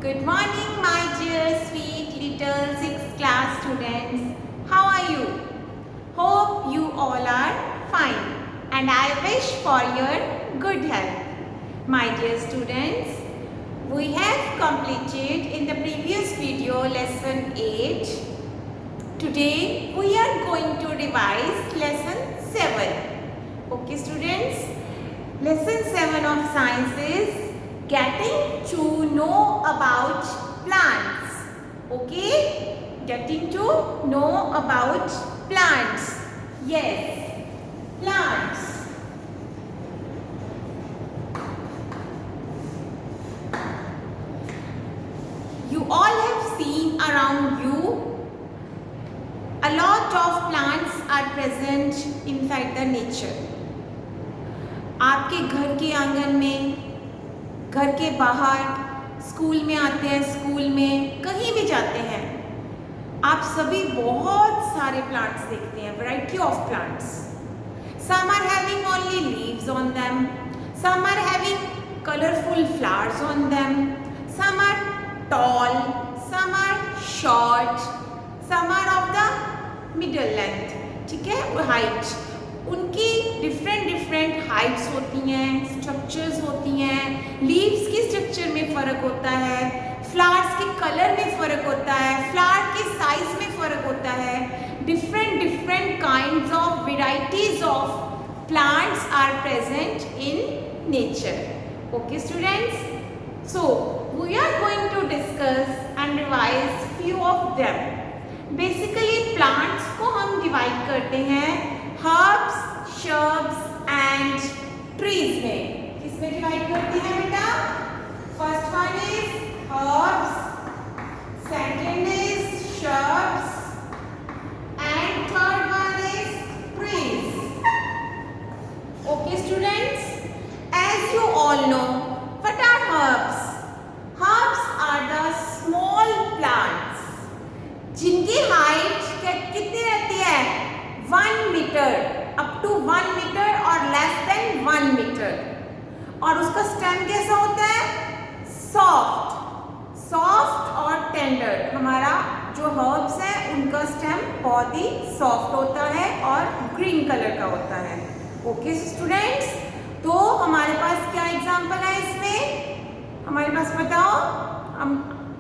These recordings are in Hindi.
Good morning, my dear sweet little 6th class students. How are you? Hope you all are fine and I wish for your good health. My dear students, we have completed in the previous video lesson 8. Today we are going to revise lesson 7. Okay students, lesson 7 of science is getting to know about plants. Okay, getting to know about plants. Yes, plants. You all have seen around you a lot of plants are present inside the nature. आपके घर के आंगन में, घर के बाहर, स्कूल में आते हैं, स्कूल में कहीं भी जाते हैं, आप सभी बहुत सारे प्लांट्स देखते हैं, variety of plants. Some are having only leaves on them, some are having colorful flowers on them, some are tall, some are short, some are of the middle length. ठीक है, हाइट उनकी डिफरेंट हाइट्स होती हैं, स्ट्रक्चर्स होती हैं, लीव्स की स्ट्रक्चर में फ़र्क होता है, फ्लावर्स के कलर में फ़र्क होता है, फ्लावर के साइज में फ़र्क होता है. Different kinds of varieties of plants are present in nature. Okay students, so we are going to discuss and revise few of them. Basically plants को हम डिवाइड करते हैं हर्ब्स, shrubs and trees में. किसमें डिवाइड करते हैं बेटा? First one is herbs, second is shrubs and third one is trees. Okay students, as you all know, what are herbs? Herbs are the small plants जिनकी हाइट कितनी रहती है? 1 मीटर, अप टू 1 मीटर और लेस देन 1 मीटर. और उसका स्टेम कैसा होता है? सॉफ्ट और टेंडर. हमारा जो हर्ब्स है उनका स्टेम बहुत ही सॉफ्ट होता है और ग्रीन कलर का होता है. ओके स्टूडेंट्स, तो हमारे पास क्या एग्जांपल है इसमें? हमारे पास बताओ, हम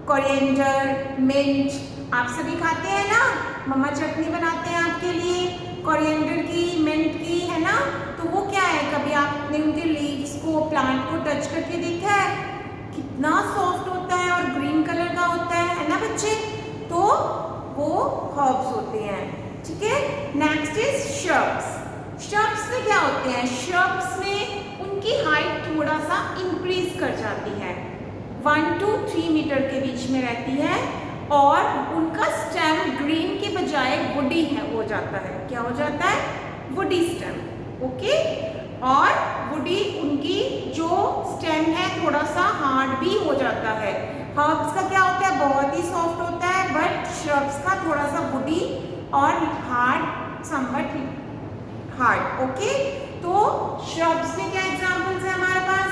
कोरिएंडर, मिंट आप सभी खाते हैं ना, मम्मा चटनी बनाते हैं आपके लिए कोरिएंडर की, मिंट की, है ना. तो वो क्या है, कभी आपने उनके लीव्स को, प्लांट को टच करके देखा है? कितना सॉफ्ट होता है और ग्रीन कलर का होता है ना बच्चे. तो वो हर्ब्स होते हैं. ठीक है, नेक्स्ट इज श्रब्स. श्रब्स में क्या होते हैं? श्रब्स में उनकी हाइट थोड़ा सा इंक्रीज कर जाती है, 1 to 3 मीटर के बीच में रहती है और उनका स्टेम ग्रीन के बजाय वुडी है हो जाता है. क्या हो जाता है? Woody stem. ओके, और वुडी उनकी जो स्टेम है थोड़ा सा हार्ड भी हो जाता है. हर्ब्स का क्या होता है? बहुत ही सॉफ्ट होता है, बट श्रब्स का थोड़ा सा वुडी और हार्ड, समवट हार्ड. ओके, तो श्रब्स में क्या एग्जांपल्स है हमारे पास?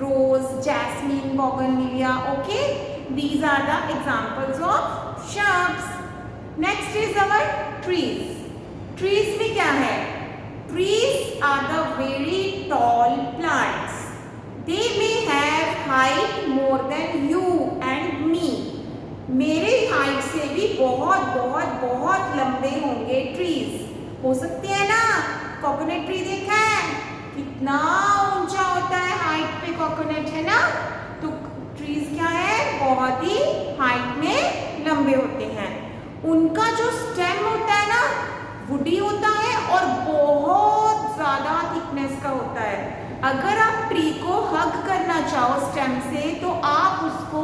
Rose, jasmine, bougainvillea. Okay, these are the examples of shrubs. Next is our trees. Trees में क्या है? Trees are the very tall plants. They may have height more than you and me. मेरे हाइट से भी बहुत लंबे होंगे ट्रीज. हो सकते हैं ना. कोकोनट ट्री देखा है? कितना ऊंचा होता है हाइट पे कोकोनट, है ना. तो ट्रीज क्या है? बहुत ही हाइट में लंबे होते हैं. उनका जो स्टेम होता है ना, वुडी होता है और बहुत ज्यादा थिकनेस का होता है. अगर आप ट्री को हग करना चाहो स्टेम से तो आप उसको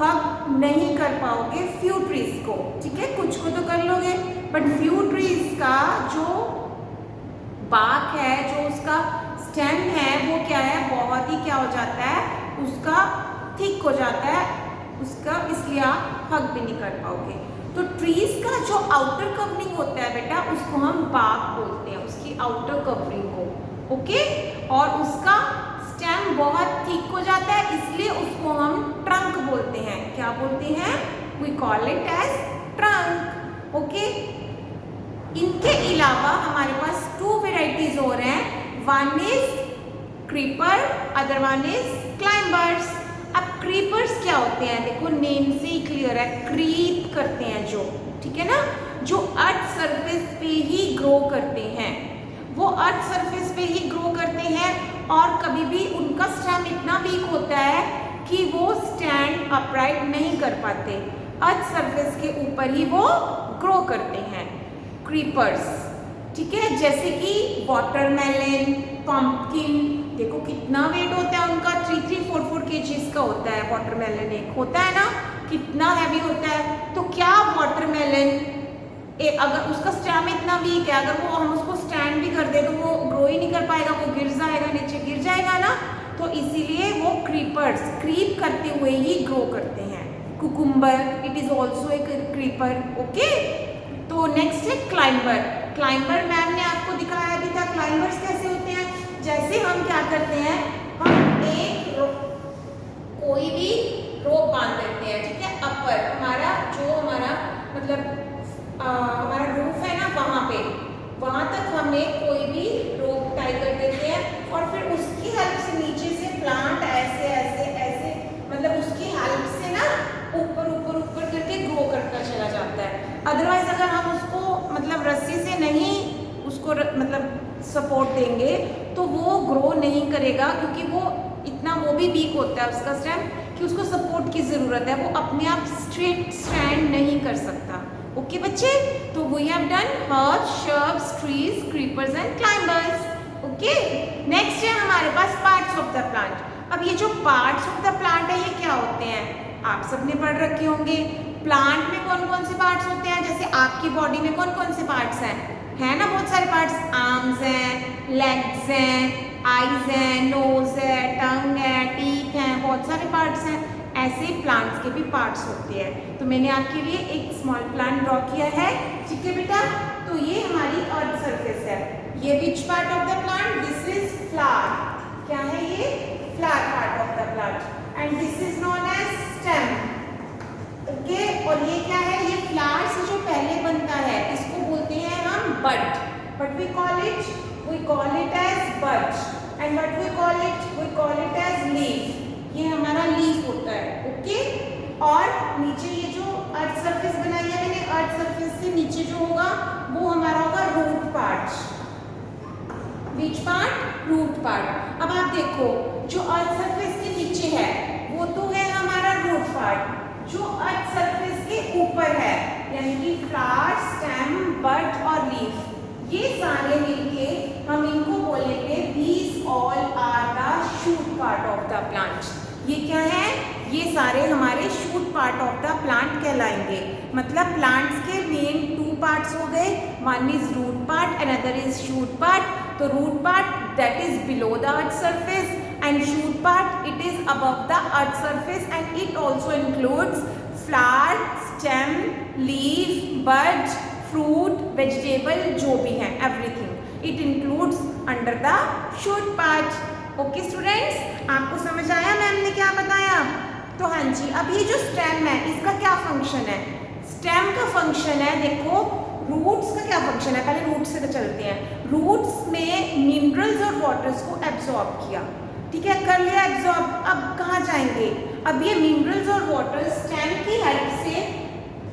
हग नहीं कर पाओगे, फ्यू ट्रीज को. ठीक है, कुछ को तो कर लोगे, बट फ्यू ट्रीज का जो बाक है, जो उसका स्टेम है, वो क्या है? बहुत ही क्या हो जाता है? उसका थिक हो जाता है उसका, इसलिए आप हग भी नहीं कर पाओगे. तो ट्रीज का जो आउटर कवरिंग होता है बेटा, उसको हम बाक बोलते हैं, उसकी आउटर कवरिंग को. ओके, और उसका स्टेम बहुत थिक हो जाता है, इसलिए उसको हम ट्रंक ट्रंक बोलते हैं। क्या बोलते हैं? We call it as trunk. Okay, इनके अलावा हमारे पास 2 वेराइटीज और हैं। One is creeper, other one is climbers. अब क्रीपर्स क्या होते हैं? देखो नेम से ही क्लियर है, क्रीप करते हैं जो, ठीक है ना, जो अर्थ सरफेस पे ही ग्रो करते हैं। वो अर्थ सरफेस पे ही ग्रो करते हैं और कभी भी उनका स्टेम इतना वीक होता है कि वो स्टैंड अपराइट नहीं कर पाते, अर्थ सरफेस के ऊपर ही वो ग्रो करते हैं क्रीपर्स, ठीक है। जैसे कि वाटरमेलन, पंपकिन, देखो कितना वेट होता है उनका, 3-4 kgs का होता है वाटरमेलन, एक होता है ना, कितना हैवी होता है। तो क्या वाटरमेलन अगर उसका स्टेम इतना वीक है, अगर वो हम उसको स्टैंड भी कर दे तो वो ग्रो ही नहीं कर पाएगा, वो गिर जाएगा, नीचे गिर जाएगा ना। तो इसीलिए वो क्रीपर्स क्रीप करते हुए ही ग्रो करते हैं। कुकुम्बर, इट इज ऑल्सो एक क्रीपर। ओके, तो नेक्स्ट है क्लाइंबर। क्लाइंबर मैम ने आपको दिखाया भी था। क्लाइंबर्स कैसे होते हैं? जैसे हम क्या करते हैं, हम एक कोई भी रोप बांध देते हैं, ठीक है, अपर हमारा जो हमारा मतलब हमारा रूफ है ना, वहाँ तक हमें कोई भी रोप टाई कर देते हैं और फिर उसकी हेल्प से नीचे से प्लांट ऐसे ऐसे ऐसे मतलब उसकी हेल्प से ना ऊपर ऊपर ऊपर करके ग्रो करता चला जाता है। अदरवाइज अगर हम उसको मतलब रस्सी से नहीं उसको मतलब सपोर्ट देंगे तो वो ग्रो नहीं करेगा, क्योंकि वो इतना वो भी वीक होता है उसका स्टेम कि उसको सपोर्ट की ज़रूरत है, वो अपने आप स्ट्रेट स्टैंड नहीं कर सकता। ओके बच्चे, तो we have done herbs, shrubs, trees, creepers and climbers. Okay, next है हमारे पास पार्ट्स ऑफ द प्लांट। अब ये जो पार्ट्स ऑफ द प्लांट है ये क्या होते हैं? आप सबने पढ़ रखे होंगे। प्लांट में कौन कौन से पार्ट्स होते हैं? जैसे आपकी बॉडी में कौन कौन से पार्ट्स हैं? है ना बहुत सारे पार्ट्स, आर्म्स हैं, लेग्स हैं, आईज हैं, नोज है, टंग है, टीथ हैं, बहुत सारे पार्ट्स हैं। ऐसे प्लांट्स के भी पार्ट्स होते हैं। तो मैंने आपके लिए एक स्मॉल प्लांट ड्रॉ किया है, ठीक है बेटा। तो ये हमारी अर्थ सरफेस है। ये which part of the plant? This is flower. क्या है ये? Flower part of the plant and this is known as stem. Okay, और ये क्या है? ये फ्लावर से जो पहले बनता है इसको बोलते हैं हम bud, but we call it as bud and what we call it as leaf. ये हमारा लीफ होता है। ओके, और नीचे ये जो अर्थ सरफेस बनाई है मैंने, अर्थ सरफेस से नीचे जो होगा वो हमारा होगा root part. Which part? Root part. अब आप देखो जो अर्थ सरफेस के नीचे है वो तो है हमारा रूट पार्ट, जो अर्थ सरफेस के ऊपर है यानी कि फ्लावर, स्टेम, बड और लीफ, ये सारे मिलके हम इनको बोलेंगे these all are the shoot part of the plant। ये क्या है? ये सारे हमारे shoot part of the plant कहलाएंगे। मतलब प्लांट्स के मेन 2 पार्ट्स हो गए, one is root part and other is shoot part. तो root part that is below the earth surface and shoot part it is above the earth surface and it also includes flower, stem, leaf, bud, fruit, vegetable, जो भी है everything it includes under the shoot part. Okay students, आपको समझ आया मैम ने क्या बताया? तो हाँ जी, अब ये जो स्टेम है इसका क्या फंक्शन है? स्टेम का फंक्शन है, देखो रूट्स का क्या फंक्शन है, पहले रूट्स से चलते हैं। रूट्स में मिनरल्स और वाटर्स को एब्जॉर्ब किया, ठीक है, कर लिया एब्जॉर्ब। अब कहाँ जाएंगे? अब ये मिनरल्स और वाटर्स स्टेम की हेल्प से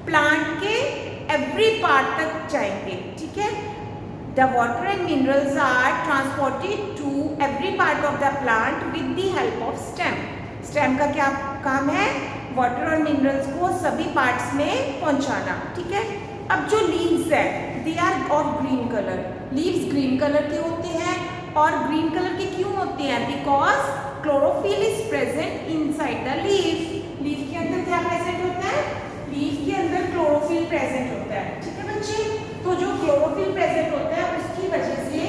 प्लांट के एवरी पार्ट तक जाएंगे, ठीक है। The water and minerals are transported to every part of the plant with the help of stem। Stem का क्या काम है? वाटर और मिनरल्स को सभी पार्ट्स में पहुंचाना, ठीक है। अब जो लीव्स है they are of green colour. Leaves green colour के होते हैं और ग्रीन कलर के क्यों होते हैं? Because chlorophyll is present inside the leaf. Leaf के अंदर क्या प्रेजेंट होता है? लीफ के अंदर क्लोरोफिल प्रेजेंट होता है, ठीक है बच्चे। तो जो क्लोरोफिल प्रेजेंट होता है उसकी वजह से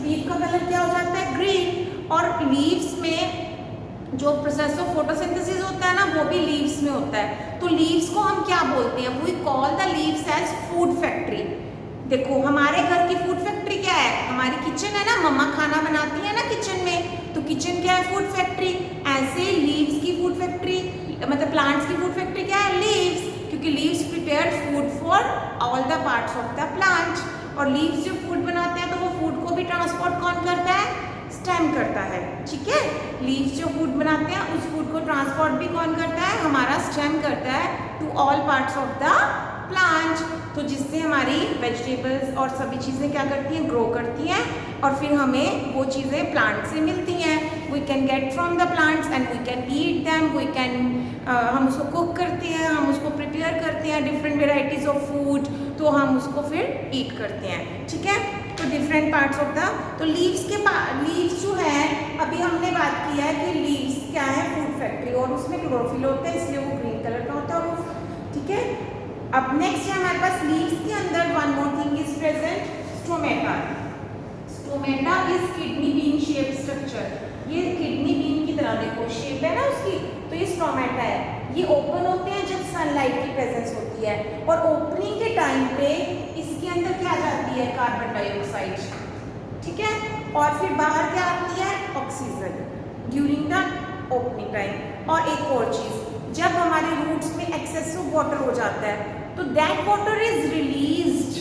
लीफ का कलर क्या हो जाता है? ग्रीन। और लीव्स में जो प्रोसेस ऑफ फोटोसिंथेसिस होता है ना वो भी लीव्स में होता है। तो लीव्स को हम क्या बोलते हैं? We call the leaves as food factory. देखो हमारे घर की फूड फैक्ट्री क्या है? हमारी किचन है ना, मम्मा खाना बनाती है ना किचन में, तो किचन क्या है? Food factory. ऐसे लीव्स की फूड फैक्ट्री, मतलब प्लांट्स की फूड फैक्ट्री क्या है? लीव्स, क्योंकि leaves prepare food for all the parts of the plant. और लीव्स जो फूड बनाते हैं तो वो फूड को भी ट्रांसपोर्ट कौन करता है? स्टेम करता है। ठीक है, लीव्स जो फूड बनाते हैं उस फूड को ट्रांसपोर्ट भी कौन करता है? हमारा स्टेम करता है to all parts of the plant. तो जिससे हमारी वेजिटेबल्स और सभी चीज़ें क्या करती हैं? ग्रो करती हैं और फिर हमें वो चीज़ें प्लांट से मिलती हैं। We can get from the plants and we can eat them, we can हम उसको कुक करते हैं, हम उसको प्रिपेयर करते हैं डिफरेंट वेराइटीज़ ऑफ फूड, तो हम उसको फिर ईट करते हैं। ठीक है, तो डिफरेंट पार्ट्स ऑफ द, तो लीव्स जो है, अभी हमने बात किया है कि लीव्स क्या है? फूड फैक्ट्री, और उसमें क्लोरोफिल होता है इसलिए वो ग्रीन कलर का होता है। और ठीक है, अब नेक्स्ट है हमारे पास लीव्स के अंदर one more thing is present, stomata. Stomata is kidney bean shape structure. ये किडनी बीन की तरह देखो शेप है ना उसकी, तो ये स्टोमेटा है। ये ओपन होते हैं जब सनलाइट की प्रेजेंस होती है, और ओपनिंग के टाइम पे इसके अंदर क्या जाती है? Carbon dioxide. ठीक है, और फिर बाहर क्या आती है? Oxygen during the opening time. और एक और चीज, जब हमारे रूट्स में एक्सेस ऑफ वाटर हो जाता है तो दैट वाटर इज रिलीज्ड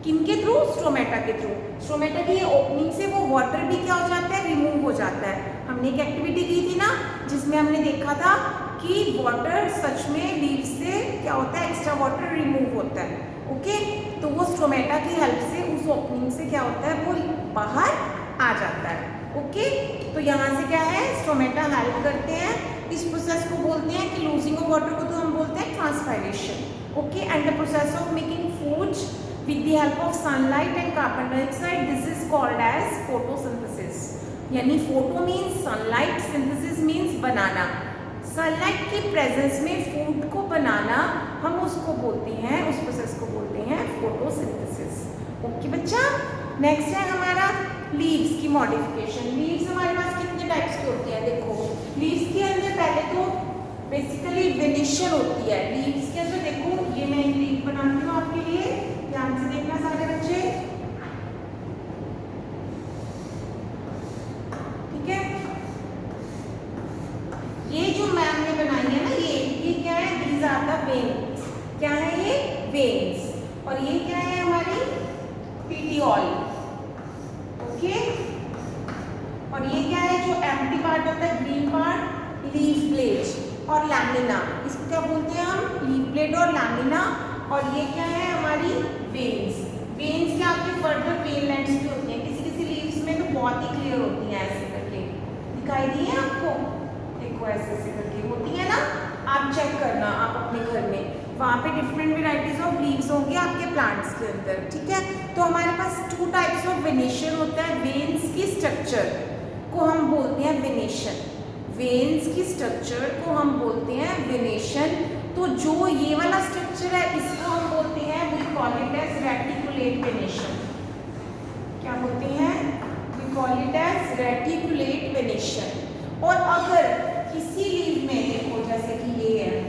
किनके थ्रू? स्टोमेटा के थ्रू। स्टोमेटा की ये ओपनिंग से वो वाटर भी क्या हो जाता है? रिमूव हो जाता है। हमने एक एक्टिविटी की थी ना जिसमें हमने देखा था कि वाटर सच में लीव्स से क्या होता है? एक्स्ट्रा वाटर रिमूव होता है। ओके, तो वो स्टोमेटा की हेल्प से उस ओपनिंग से क्या होता है? वो बाहर आ जाता है। ओके, तो यहाँ से क्या है? स्टोमेटा हेल्प करते हैं। इस प्रोसेस को बोलते हैं कि लूजिंग ऑफ वाटर को तो हम बोलते हैं transpiration. Okay, and the process of making food with the help of sunlight and carbon dioxide, this is called as photosynthesis. यानी photo means sunlight, synthesis means बनाना। सनलाइट की प्रेजेंस में फूड को बनाना, हम उसको बोलते हैं, उस प्रोसेस को बोलते हैं फोटोसिंथेसिस। ओके बच्चा, नेक्स्ट है हमारा लीव्स की मॉडिफिकेशन। लीव्स हमारे पास कितने टाइप्स की होती है? देखो, लीव्स के अंदर पहले तो बेसिकली वेनिशन होती है। लीव्स के अंदर देखो, ये मैं एक लीव बनाती हूँ आपके लिए, ध्यान से देखना सारे बच्चे। ठीक है, ये जो मैम ने बनाई है ना, ये क्या है? These are the veins. क्या है ये? वेन्स। और ये क्या है? हमारी पीटियोल। ओके, और ये क्या है? जो एम्प्टी पार्ट होता है, ग्रीन पार्ट, लीफ ब्लेड और लैमिना। इसको क्या बोलते हैं हम? लीफ ब्लेड और लैमिना। और ये क्या है? हमारी वेन्स। वेन्स क्या आपके फर्दर वेन लेंथ्स की होती हैं। किसी किसी लीव्स में तो बहुत ही क्लियर होती हैं, ऐसे करके दिखाई दी है आपको? देखो ऐसे ऐसे करके होती है ना, आप चेक करना आप अपने घर में, वहाँ पे डिफरेंट वेराइटीज ऑफ लीव्स होंगे आपके प्लांट्स के अंदर। ठीक है, तो हमारे पास टू टाइप्स ऑफ वेनेशन होता है। वेन्स की स्ट्रक्चर को हम बोलते हैं वेनेशन। वेन्स की स्ट्रक्चर को हम बोलते हैं वेनेशन। तो जो ये वाला स्ट्रक्चर है इसको हम बोलते हैं, we call it as reticulate venation. क्या बोलते हैं? We call it as reticulate venation. और अगर किसी लीव में देखो, जैसे कि ये है,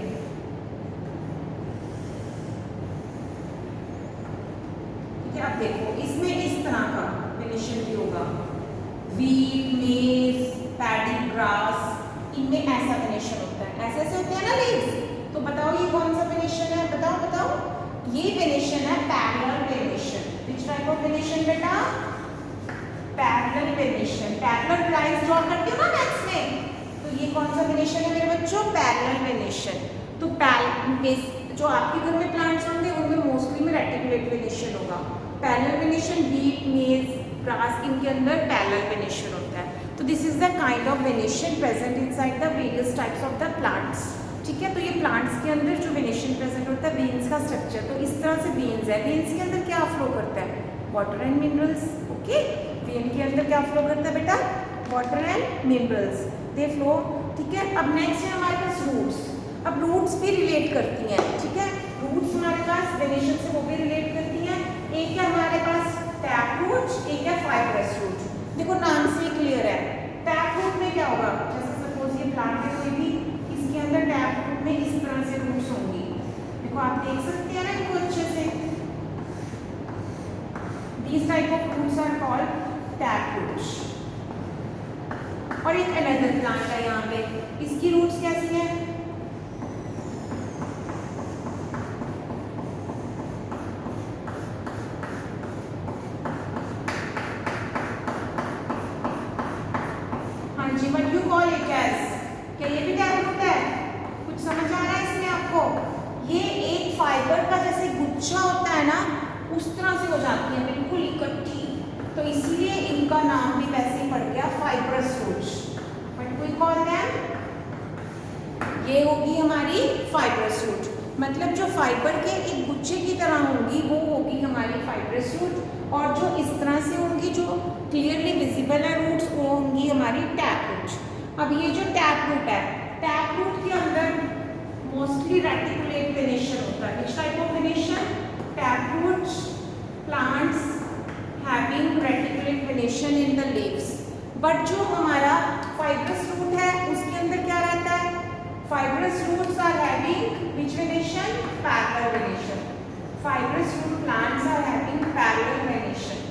ठीक है, अब देखो इसमें इस तरह का वेनेशन भी होगा। वीट, मेज, पैडी, ग्रास, इनमें ऐसा वेनेशन होता है। ऐसे ऐसे होते हैं ना लीव्स। तो बताओ ये कौन सा वेनेशन है? बताओ बताओ। ये वेनेशन है parallel venation. Which type of venation बेटा? Parallel venation. Parallel lines draw करते हो ना मैथ्स में, तो ये कौन सा वेनेशन है मेरे बच्चों? Parallel venation. तो जो आपके घर में प्लांट्स होंगे उनमें मोस्टली में रेटिकुलेट वेनेशन होगा। पैरेलल वेनेशन, वीट, मेज, ग्रास, इनके अंदर पैरेलल वेनेशन होता है। तो this is the kind of venation present inside the various types of the plants. ठीक है, तो ये प्लांट्स के अंदर जो वेनेशन प्रेजेंट होता है, वेन्स का स्ट्रक्चर, तो इस तरह से वेन्स है। वेन्स के अंदर क्या फ्लो करता है? Water and minerals. Okay, when के अंदर क्या फ्लो करता है बेटा? Water and minerals, they flow. ठीक है, अब नेक्स्ट है हमारे पास रूट्स। अब रूट्स भी रिलेट करती हैं। ठीक है, रूट्स हमारे पास वेनेशन से वो भी रिलेट करती हैं। एक है हमारे पास टैप रूट, एक है फाइब्रस रूट। देखो नाम से क्लियर है। टैप रूट में क्या होगा? जैसे सपोज ये प्लांट है कोई भी, इसके अंदर टैप रूट में इस तरह से रूट्स होंगी। देखो आप देख सकते हैं ना इनको अच्छे से। These type of roots are called tap roots. और एक अनदर प्लांट है यहाँ पे, इसकी रूट्स कैसी हैं? तो इसीलिए इनका नाम भी वैसे ही पड़ गया fibrous roots. But we call them, ये होगी हमारी फाइब्रस रूट, मतलब जो फाइबर के एक गुच्छे की तरह होंगी वो होगी हमारी फाइब्रस रूट, और जो इस तरह से होंगी जो क्लियरली विजिबल है रूट्स वो होंगी हमारी टैप रूट्स। अब ये जो टैप रूट है, टैप रूट के अंदर मोस्टली रेटिकुलेट वेनेशन होता है। Which type of venation? Tap roots plants having reticulate venation in the leaves. But जो हमारा फाइब्रस रूट है उसके अंदर क्या रहता है? Fibrous roots are having which venation? Parallel venation. Fibrous root plants are having parallel venation.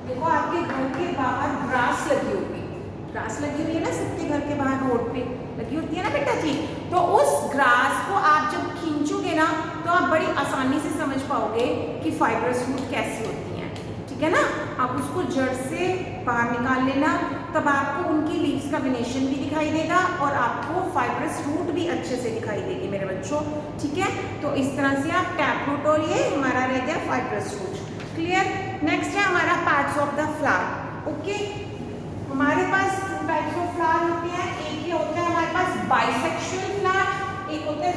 देखो आपके घर के बाहर ग्रास लगी होगी, ग्रास लगी हुई है ना, सबके घर के बाहर रोड पे लगी होती है ना बेटा जी। तो उस ग्रास को आप जब खींचोगे ना तो आप बड़ी आसानी से समझ पाओगे कि फाइब्रस रूट कैसी होती हैं, ठीक है ना। आप उसको जड़ से बाहर निकाल लेना, तब आपको उनकी लीव्स का वेनेशन भी दिखाई देगा और आपको फाइब्रस रूट भी अच्छे से दिखाई देगी मेरे बच्चों, ठीक है। तो इस तरह से आप टैप रूट, और ये हमारा रह गया फाइब्रस रूट। क्लियर। नेक्स्ट है हमारा parts of the flower. Okay, हमारे पास टू टाइप्स ऑफ फ्लावर होते हैं। एक ये होता है हमारे पास बाइसेक्सुअल फ्लावर, एक होता है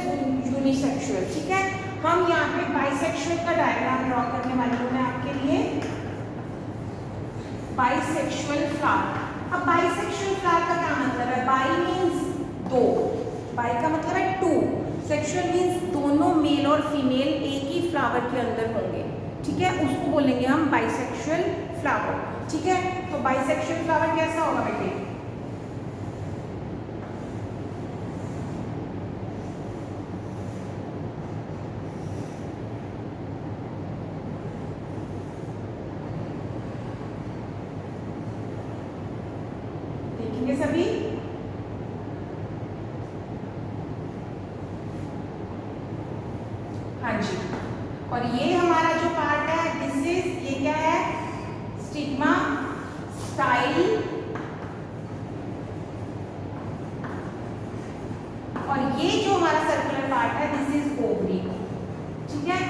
यूनिसेक्सुअल, ठीक है। हम यहाँ पे बाइसेक्सुअल का डायग्राम ड्रॉ करने वाली हूँ मैं आपके लिए। Bisexual flower. अब बाइसेक्सुअल फ्लावर का क्या मतलब है? बाई मीन्स दो, बाई का मतलब है टू, सेक्सुअल मीन्स दोनों मेल और फीमेल एक ही फ्लावर के अंदर होंगे, ठीक है। उसको बोलेंगे हम बाइसेक्सुअल फ्लावर, ठीक है। तो बाइसेक्सुअल फ्लावर कैसा होगा बेटे? देखेंगे सभी। हाँ जी, और ये हमारा जो पार्ट है दिस इज, ये क्या है? स्टिग्मा, स्टाइल, और ये जो हमारा सर्कुलर पार्ट है दिस इज ओवरी, ठीक है।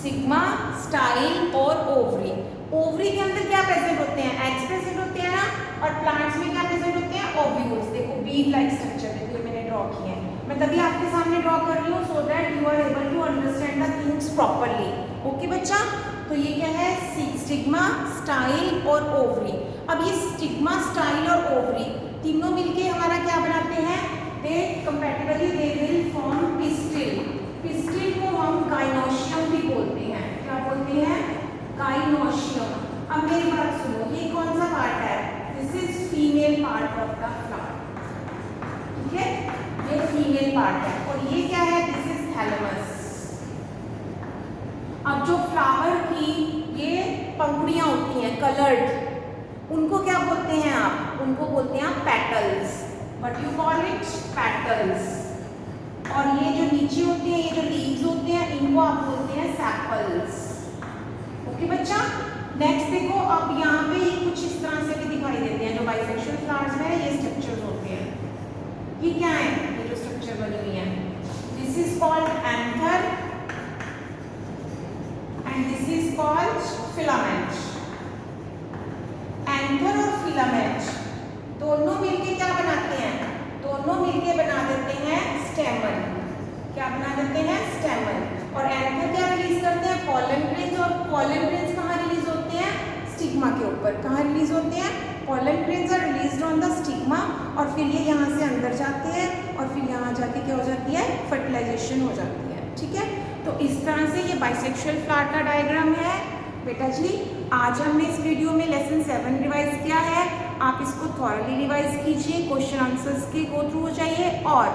सिग्मा, स्टाइल और ओवरी। ओवरी के अंदर क्या प्रेजेंट होते हैं? एग्स प्रेजेंट होते हैं ना, और प्लांट्स में क्या प्रेजेंट होते हैं? ओव्यूल्स। देखो बीड लाइक स्ट्रक्चर देखो मैंने ड्रॉ किए हैं, मैं तभी आपके सामने ड्रॉ कर रही हूँ so that you are able to understand the things properly. Okay बच्चा, तो ये क्या है? स्टिग्मा, स्टाइल और ओवरी। अब ये स्टिग्मा, स्टाइल और ओवरी तीनों मिलके हमारा क्या बनाते हैं? They compatibly they will form pistil. Pistil को हम गाइनोशियम भी बोलते हैं। क्या बोलते हैं? गाइनोशियम। अब मेरी बात सुनो, ये कौन सा पार्ट है? This is female part of the flower, ठीक है। ये फीमेल पार्ट है, और ये क्या है? This is thalamus. अब जो फ्लावर की ये पंखुड़ियां होती हैं कलर्ड, उनको क्या बोलते हैं आप? उनको बोलते हैं petals. What you call it? Petals. और ये जो नीचे होते हैं, ये जो लीव्स होते हैं, इनको आप बोलते हैं सेपल्स। ओके बच्चा। नेक्स्ट देखो, अब यहाँ पे ये कुछ इस तरह से भी दिखाई देते हैं जो बाइसेक्सुअल फ्लावर्स में ये स्ट्रक्चर्स होते हैं। ये क्या है? ये जो स्ट्रक्चर बनी हुई है this is called anther and this is called filament. Anther और फिलामेंट दोनों मिलके क्या बनाते हैं? दोनों मिलके बना देते हैं स्टेमन। क्या बना देते हैं? स्टेमन। और एंथर क्या रिलीज करते हैं? Pollen grains. और पॉलन ग्रेन्स कहाँ रिलीज होते हैं? स्टिग्मा के ऊपर। कहाँ रिलीज होते हैं? Pollen grains are released on the stigma, और फिर ये यहाँ से अंदर जाते हैं और फिर यहाँ जाके क्या हो जाती है? फर्टिलाइजेशन हो जाती है, ठीक है। तो इस तरह से ये बाइसेक्सुअल फ्लावर का डायग्राम है बेटा जी। आज हमने इस वीडियो में लेसन 7 रिवाइज किया है। आप इसको थॉरली रिवाइज कीजिए, क्वेश्चन आंसर्स के गो थ्रू हो जाइए और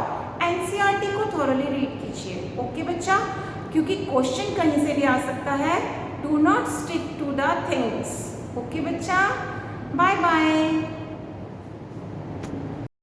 एनसीईआरटी को थॉरली रीड कीजिए। ओके बच्चा, क्योंकि क्वेश्चन कहीं से भी आ सकता है। Do not stick to the things. Okay बच्चा, बाय बाय।